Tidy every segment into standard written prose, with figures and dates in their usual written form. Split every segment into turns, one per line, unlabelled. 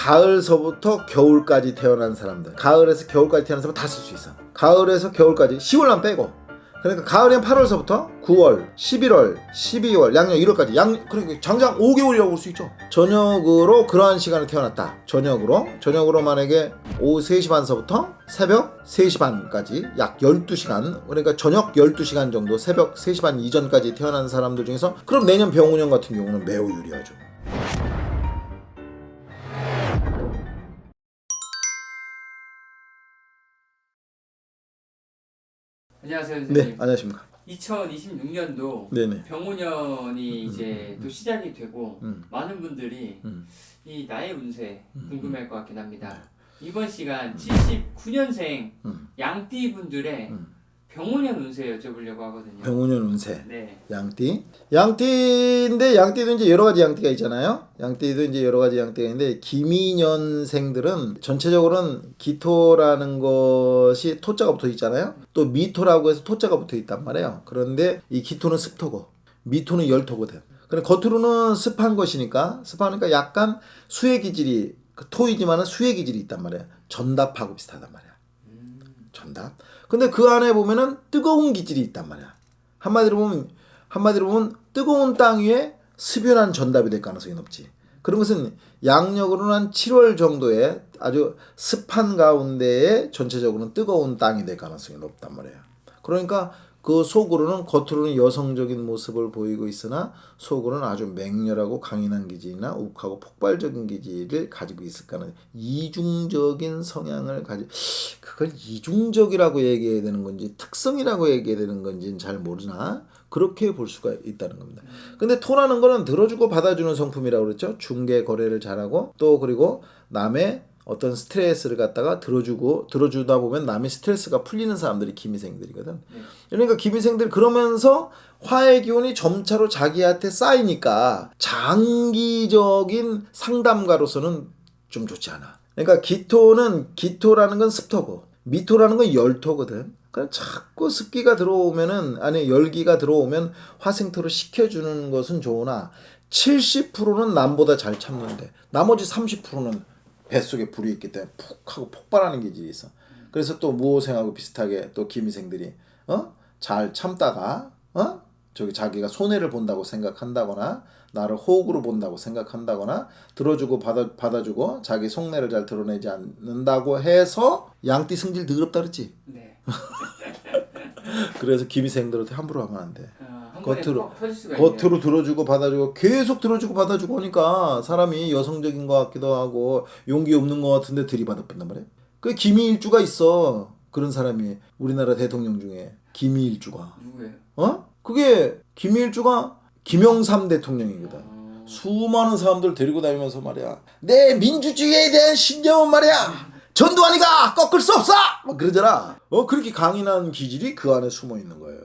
가을서부터 겨울까지 태어난 사람들, 가을에서 겨울까지 태어난 사람 다 쓸 수 있어. 가을에서 겨울까지 10월만 빼고. 그러니까 가을이면 8월서부터 9월, 11월, 12월, 양력 1월까지 그러니까 장장 5개월이라고 볼 수 있죠. 저녁으로 그러한 시간에 태어났다. 저녁으로 만약에 오후 3시 반서부터 새벽 3시 반까지 약 12시간, 그러니까 저녁 12시간 정도, 새벽 3시 반 이전까지 태어난 사람들 중에서 그럼 내년 병운년 같은 경우는 매우 유리하죠.
안녕하세요, 선생님.
네, 안녕하십니까.
2026년도
네네.
병오년이 이제 또 시작이 되고 많은 분들이
음.
이 나의 운세 궁금해할 것 같긴 합니다. 이번 시간 79년생 양띠 분들의 병오년 운세 여쭤보려고 하거든요.
병운년 운세.
네.
양띠인데 양띠도 이제 여러 가지 양띠가 있잖아요. 양띠도 이제 여러 가지 양띠가 있는데 기미년생들은 전체적으로는 기토라는 것이 토자가 붙어 있잖아요. 또 미토라고 해서 토자가 붙어 있단 말이에요. 그런데 이 기토는 습토고 미토는 열토거든. 그래 겉으로는 습한 것이니까 약간 수의 기질이 토이지만은 수의 기질이 있단 말이에요. 전답하고 비슷하단 말이야. 전답. 근데 그 안에 보면은 뜨거운 기질이 있단 말이야. 한마디로 보면 뜨거운 땅 위에 습연한 전답이 될 가능성이 높지. 그런 것은 양력으로는 한 7월 정도에 아주 습한 가운데에 전체적으로는 뜨거운 땅이 될 가능성이 높단 말이에요. 그러니까 그 속으로는 겉으로는 여성적인 모습을 보이고 있으나 속으로는 아주 맹렬하고 강인한 기질이나 욱하고 폭발적인 기질을 가지고 있을 까는 이중적인 성향을 그걸 이중적이라고 얘기해야 되는 건지 특성이라고 얘기해야 되는 건지는 잘 모르나 그렇게 볼 수가 있다는 겁니다. 근데 토라는 거는 들어주고 받아주는 성품이라고 그랬죠. 중개 거래를 잘하고 또 그리고 남의 어떤 스트레스를 갖다가 들어주다 보면 남의 스트레스가 풀리는 사람들이 기미생들이거든. 그러니까 기미생들이 그러면서 화의 기운이 점차로 자기한테 쌓이니까 장기적인 상담가로서는 좀 좋지 않아. 그러니까 기토라는 건 습토고 미토라는 건 열토거든. 그럼 자꾸 습기가 들어오면은 열기가 들어오면 화생토로 식혀주는 것은 좋으나 70%는 남보다 잘 참는데 나머지 30%는 뱃속에 불이 있기 때문에 푹 하고 폭발하는 기질이 있어. 그래서 또 무호생하고 비슷하게 또 기미생들이 잘 참다가 자기가 손해를 본다고 생각한다거나 나를 호구로 본다고 생각한다거나 들어주고 받아주고 자기 속내를 잘 드러내지 않는다고 해서 양띠 승질 더럽다 그랬지.
네.
그래서 기미생들한테 함부로 하면 안 돼.
겉으로
들어주고 받아주고 계속 들어주고 받아주고 하니까 사람이 여성적인 것 같기도 하고 용기 없는 것 같은데 들이받아본단 말이야. 그 기미일주가 있어. 그런 사람이 우리나라 대통령 중에 기미일주가.
누구예요?
그게 기미일주가 김영삼 대통령이거든. 수많은 사람들 데리고 다니면서 말이야. 내 민주주의에 대한 신념은 말이야. 전두환이가 꺾을 수 없어! 막 그러잖아. 그렇게 강인한 기질이 그 안에 숨어 있는 거예요.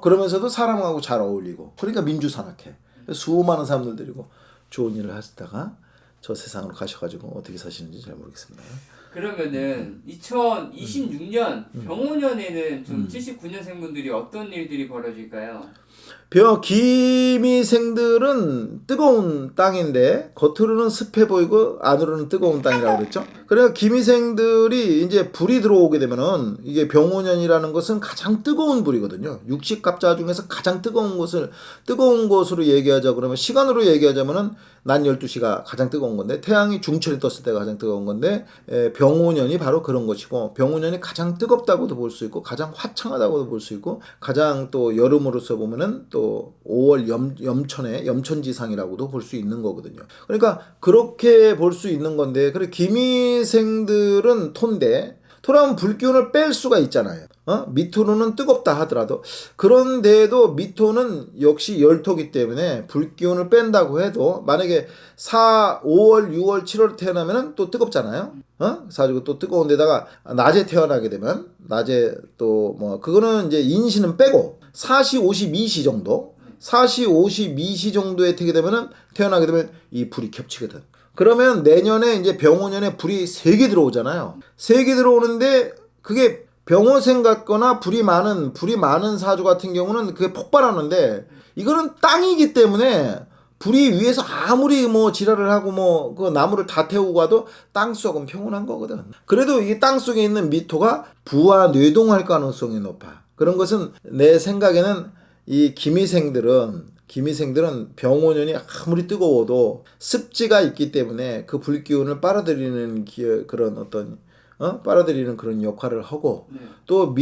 그러면서도 사람하고 잘 어울리고. 그러니까 민주산악회. 수많은 사람들 데리고 좋은 일을 하시다가 저 세상으로 가셔가지고 어떻게 사시는지 잘 모르겠습니다.
그러면은 2026년 병오년에는 좀 79년생 분들이 어떤 일들이 벌어질까요?
기미생들은 뜨거운 땅인데 겉으로는 습해 보이고 안으로는 뜨거운 땅이라고 그랬죠. 그러니까 기미생들이 이제 불이 들어오게 되면은 이게 병오년이라는 것은 가장 뜨거운 불이거든요. 육식갑자 중에서 가장 뜨거운 것으로 얘기하자 그러면 시간으로 얘기하자면은 낮 12시가 가장 뜨거운 건데 태양이 중천에 떴을 때가 가장 뜨거운 건데 병오년이 바로 그런 것이고 병오년이 가장 뜨겁다고도 볼 수 있고 가장 화창하다고도 볼 수 있고 가장 또 여름으로서 보면은 또 5월 염천지상이라고도 볼 수 있는 거거든요. 그러니까 그렇게 볼 수 있는 건데 그래 기미생들은 토인데 토라면 불기운을 뺄 수가 있잖아요. 미토는 뜨겁다 하더라도 그런데도 미토는 역시 열토기 때문에 불기운을 뺀다고 해도 만약에 5월, 6월, 7월 태어나면은 또 뜨겁잖아요. 사주고 또 뜨거운 데다가 낮에 태어나게 되면 낮에 또 뭐 그거는 이제 인시는 빼고 4시 52시 정도 4시 52시 정도에 태어나게 되면 이 불이 겹치거든. 그러면 내년에 이제 병오년에 불이 3개 들어오잖아요. 3개 들어오는데 그게 병오생 같거나 불이 많은 사주 같은 경우는 그게 폭발하는데 이거는 땅이기 때문에 불이 위에서 아무리 뭐 지랄을 하고 뭐 그 나무를 다 태우고 가도 땅속은 평온한 거거든. 그래도 이 땅속에 있는 미토가 부와 뇌동할 가능성이 높아. 그런 것은 내 생각에는 이 기미생들은 병원연이 아무리 뜨거워도 습지가 있기 때문에 그 불기운을 빨아들이는 그런 어떤 빨아들이는 그런 역할을 하고
네.
또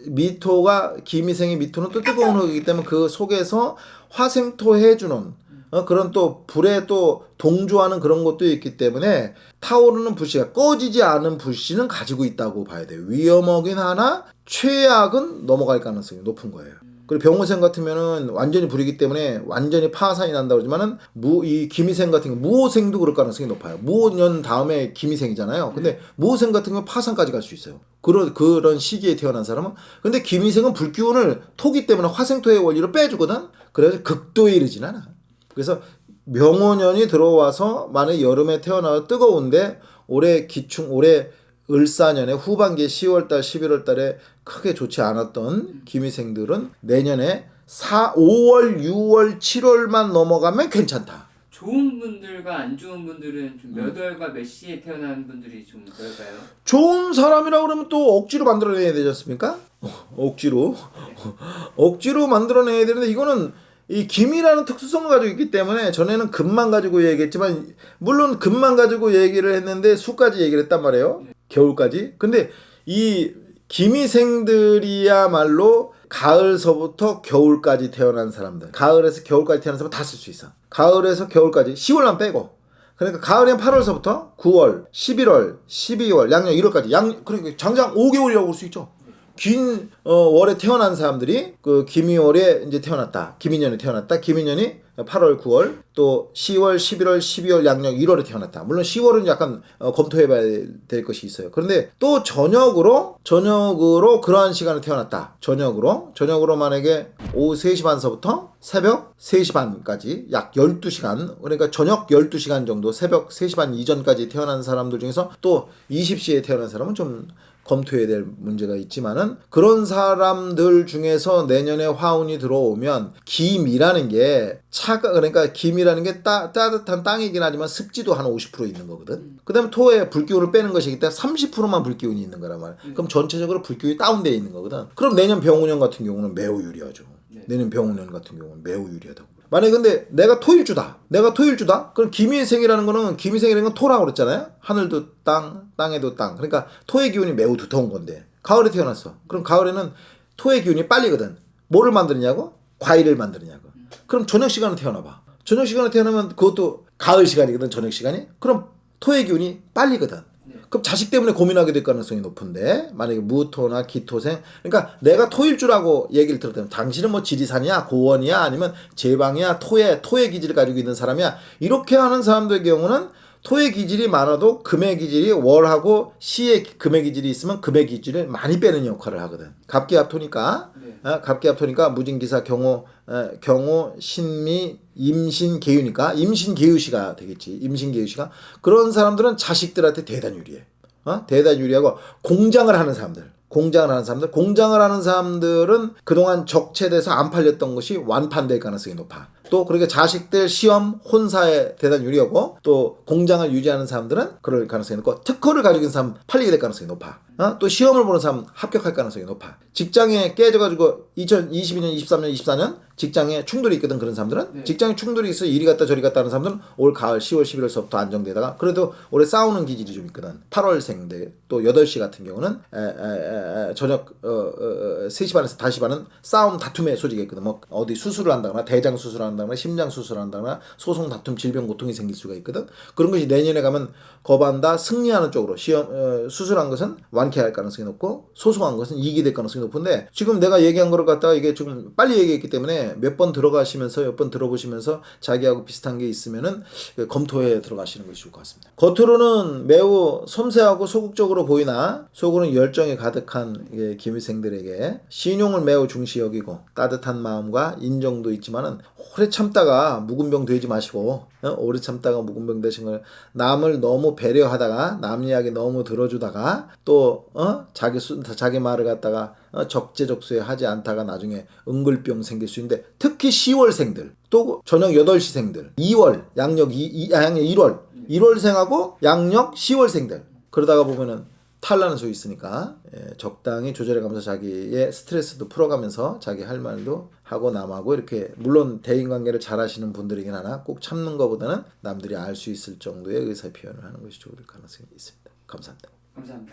미토가 기미생의 미토는 또 뜨거운 흙이기 때문에 그 속에서 화생토 해주는 그런 또 불에 또 동조하는 그런 것도 있기 때문에 타오르는 불씨가 꺼지지 않은 불씨는 가지고 있다고 봐야 돼요. 위험하긴 하나 최악은 넘어갈 가능성이 높은 거예요. 그리고 병호생 같으면은 완전히 불이기 때문에 완전히 파산이 난다고 그러지만은 이 기미생 같은 경우 무호생도 그럴 가능성이 높아요. 무호년 다음에 기미생이잖아요. 근데 무호생 같은 경우 파산까지 갈 수 있어요. 그런 시기에 태어난 사람은. 근데 기미생은 불기운을 토기 때문에 화생토의 원리로 빼주거든. 그래서 극도에 이르진 않아. 그래서 명호년이 들어와서 만약 여름에 태어나서 뜨거운데 올해 을사년에 후반기에 10월달 11월달에 크게 좋지 않았던 기미생들은 내년에 5월 6월 7월만 넘어가면 괜찮다.
좋은 분들과 안 좋은 분들은 좀 몇 월과 몇 시에 태어난 분들이 좀 넓어요?
좋은 사람이라 그러면 또 억지로 만들어내야 되지 않습니까? 억지로 만들어내야 되는데 이거는 이 김이라는 특수성을 가지고 있기 때문에 전에는 금만 가지고 얘기했지만 물론 금만 가지고 얘기를 했는데 수까지 얘기를 했단 말이에요. 겨울까지. 근데 이 기미생들이야말로 가을서부터 겨울까지 태어난 사람들, 가을에서 겨울까지 태어난 사람 다 쓸 수 있어. 가을에서 겨울까지 10월만 빼고. 그러니까 가을엔 8월서부터 9월, 11월, 12월, 양력 1월까지 그러니까 장장 5개월이라고 볼 수 있죠. 긴 월에 태어난 사람들이 그 기미월에 이제 태어났다. 기미년에 태어났다. 기미년이 8월, 9월, 또 10월, 11월, 12월, 양력 1월에 태어났다. 물론 10월은 약간 검토해봐야 될 것이 있어요. 그런데 또 저녁으로 그러한 시간에 태어났다. 저녁으로 만약에 오후 3시 반서부터 새벽 3시 반까지 약 12시간, 그러니까 저녁 12시간 정도, 새벽 3시 반 이전까지 태어난 사람들 중에서 또 20시에 태어난 사람은 좀 검토해야 될 문제가 있지만은 그런 사람들 중에서 내년에 화운이 들어오면 김이라는 게 그러니까 김이라는 게 따뜻한 땅이긴 하지만 습지도 한 50% 있는 거거든. 그다음에 토에 불기운을 빼는 것이기 때문에 30%만 불기운이 있는 거란 말이야. 그럼 전체적으로 불기운이 다운되어 있는 거거든. 그럼 내년 병운년 같은 경우는 매우 유리하죠. 내년 병운년 같은 경우는 매우 유리하다고. 만약에 근데 내가 토일주다. 그럼 기미생이라는 거는 토라고 그랬잖아요. 하늘도 땅에도 땅. 그러니까 토의 기운이 매우 두터운 건데 가을에 태어났어. 그럼 가을에는 토의 기운이 빨리거든. 뭐를 만드느냐고? 과일을 만드느냐고. 그럼 저녁 시간에 태어나봐. 저녁 시간에 태어나면 그것도 가을 시간이거든. 저녁 시간이. 그럼 토의 기운이 빨리거든. 그럼 자식 때문에 고민하게 될 가능성이 높은데 만약에 무토나 기토생, 그러니까 내가 토일주라고 얘기를 들었다면 당신은 뭐 지리산이야, 고원이야, 아니면 제방이야, 토의 기질을 가지고 있는 사람이야, 이렇게 하는 사람들의 경우는 토의 기질이 많아도 금의 기질이 월하고 시의 금의 기질이 있으면 금의 기질을 많이 빼는 역할을 하거든. 갑기합토니까 갑기합토니까 무진기사 경호 신미 임신계유니까 임신계유시가 되겠지. 임신계유시가 그런 사람들은 자식들한테 대단히 유리해. 대단히 유리하고 공장을 하는 사람들은 그동안 적체돼서 안 팔렸던 것이 완판될 가능성이 높아. 또 그렇게 자식들 시험 혼사에 대단히 유리하고 또 공장을 유지하는 사람들은 그럴 가능성이 높고 특허를 가지고 있는 사람 팔리게 될 가능성이 높아. 또 시험을 보는 사람 합격할 가능성이 높아. 직장에 깨져가지고 2022년, 23년, 24년 직장에 충돌이 있거든. 그런 사람들은 직장에 충돌이 있어 이리 갔다 저리 갔다 하는 사람들은 올 가을 10월 11월서부터 안정되다가 그래도 올해 싸우는 기질이 좀 있거든. 8월생들 또 8시 같은 경우는 저녁 3시 반에서 5시 반은 싸움 다툼의 소지가 있거든. 뭐 어디 수술을 한다거나 대장 수술을 한다거나 심장 수술을 한다거나 소송 다툼 질병 고통이 생길 수가 있거든. 그런 것이 내년에 가면 거반다 승리하는 쪽으로 수술한 것은 완쾌할 가능성이 높고 소송한 것은 이익이 될 가능성이 높은데 지금 내가 얘기한 거를 갖다가 이게 좀 빨리 얘기했기 때문에 몇 번 들어가시면서 몇 번 들어보시면서 자기하고 비슷한 게 있으면은 검토해 들어가시는 것이 좋을 것 같습니다. 겉으로는 매우 섬세하고 소극적으로 보이나 속으로는 열정이 가득한 기미생들에게 신용을 매우 중시 여기고 따뜻한 마음과 인정도 있지만은 오래 참다가 묵은 병 되지 마시고 오래 참다가 묵은 병 되신 걸 남을 너무 배려하다가 남 이야기 너무 들어주다가 또 자기 말을 갖다가 적재적소에 하지 않다가 나중에 응글병 생길 수 있는데 특히 10월생들 또 저녁 8시생들 2월 양력 1월생하고 양력 10월생들 그러다가 보면은 탈나는 수 있으니까 적당히 조절해가면서 자기의 스트레스도 풀어가면서 자기 할 말도 하고 남하고 이렇게 물론 대인관계를 잘 하시는 분들이긴 하나 꼭 참는 것보다는 남들이 알 수 있을 정도의 의사표현을 하는 것이 좋을 가능성이 있습니다. 감사합니다.
감사합니다.